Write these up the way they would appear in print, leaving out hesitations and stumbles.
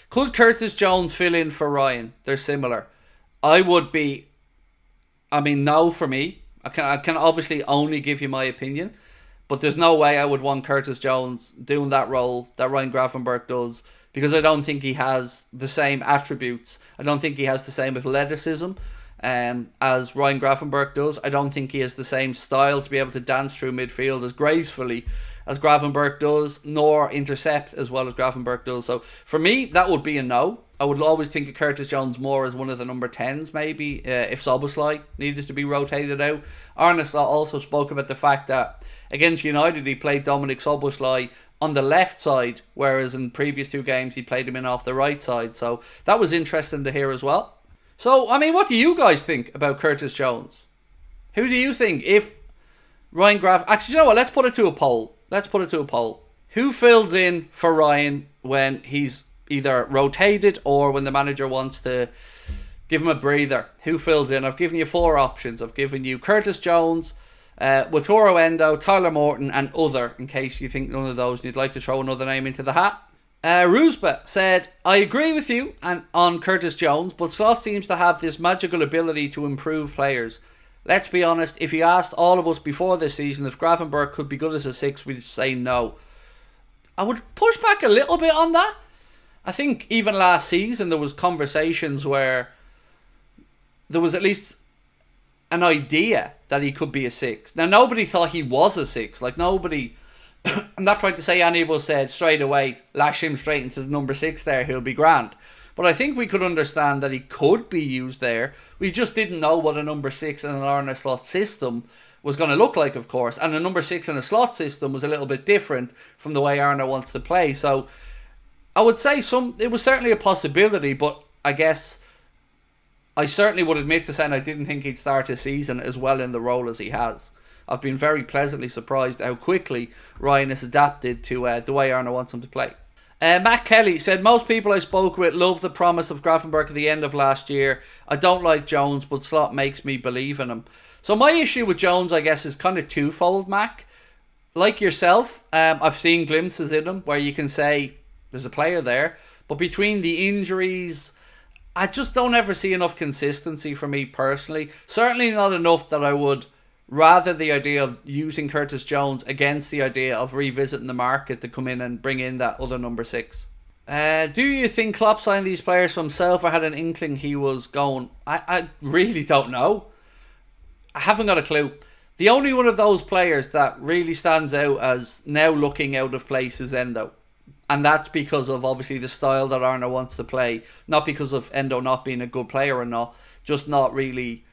Could Curtis Jones fill in for Ryan? They're similar. I would be... I mean, no for me. I can obviously only give you my opinion. But there's no way I would want Curtis Jones doing that role that Ryan Gravenberch does, because I don't think he has the same attributes. I don't think he has the same athleticism as Ryan Gravenberch does. I don't think he has the same style to be able to dance through midfield as gracefully as Gravenberch does, nor intercept as well as Gravenberch does. So for me, that would be a no. I would always think of Curtis Jones more as one of the number 10s, maybe, if Szoboszlai needed to be rotated out. Arne Slot also spoke about the fact that against United, he played Dominic Szoboszlai on the left side, whereas in previous 2 games, he played him in off the right side. So that was interesting to hear as well. So, I mean, what do you guys think about Curtis Jones? Who do you think if Ryan Graf... Actually, you know what? Let's put it to a poll. Who fills in for Ryan when he's either rotated or when the manager wants to give him a breather? Who fills in? I've given you 4 options. I've given you Curtis Jones, Wataru Endo, Tyler Morton and other, in case you think none of those and you'd like to throw another name into the hat. Rusba said, I agree with you on Curtis Jones, but Slot seems to have this magical ability to improve players. Let's be honest, if you asked all of us before this season if Gravenberch could be good as a 6, we'd say no. I would push back a little bit on that. I think even last season there was conversations where there was at least an idea that he could be a 6. Now, nobody thought he was a 6. Like, nobody... I'm not trying to say any of us said straight away, lash him straight into the number 6 there, he'll be grand. But I think we could understand that he could be used there. We just didn't know what a number 6 in an Arne Slot system was going to look like, of course. And a number 6 in a Slot system was a little bit different from the way Arne wants to play. So I would say it was certainly a possibility, but I guess I certainly would admit to saying I didn't think he'd start his season as well in the role as he has. I've been very pleasantly surprised how quickly Ryan has adapted to the way Arne wants him to play. Matt Kelly said, most people I spoke with love the promise of Gravenberch at the end of last year. I don't like Jones, but Slot makes me believe in him. So my issue with Jones, I guess, is kind of twofold, Mac. Like yourself, I've seen glimpses in him where you can say there's a player there. But between the injuries, I just don't ever see enough consistency for me personally. Certainly not enough that I would rather the idea of using Curtis Jones against the idea of revisiting the market to come in and bring in that other number 6. Do you think Klopp signed these players for himself or had an inkling he was going? I really don't know. I haven't got a clue. The only one of those players that really stands out as now looking out of place is Endo. And that's because of obviously the style that Arne wants to play. Not because of Endo not being a good player or not. Just not really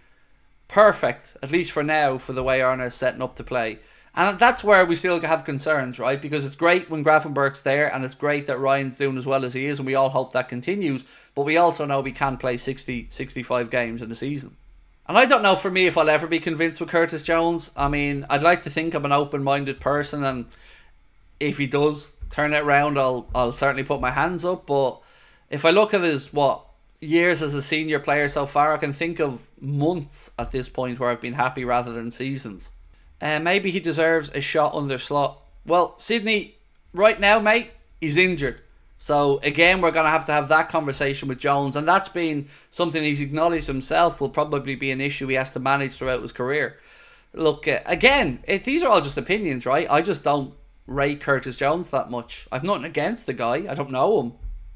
perfect, at least for now, for the way Arne is setting up to play. And that's where we still have concerns, right? Because it's great when Gravenberch's there, and it's great that Ryan's doing as well as he is, and we all hope that continues. But we also know we can play 60, 65 games in a season. And I don't know for me if I'll ever be convinced with Curtis Jones. I mean, I'd like to think I'm an open-minded person, and if he does turn it around, I'll certainly put my hands up. But if I look at his, years as a senior player so far, I can think of months at this point where I've been happy rather than seasons. Maybe he deserves a shot under Slot. Well, Sydney, right now, mate, he's injured. So, again, we're going to have that conversation with Jones. And that's been something he's acknowledged himself will probably be an issue he has to manage throughout his career. Look, again, these are all just opinions, right? I just don't rate Curtis Jones that much. I've nothing against the guy. I don't know him.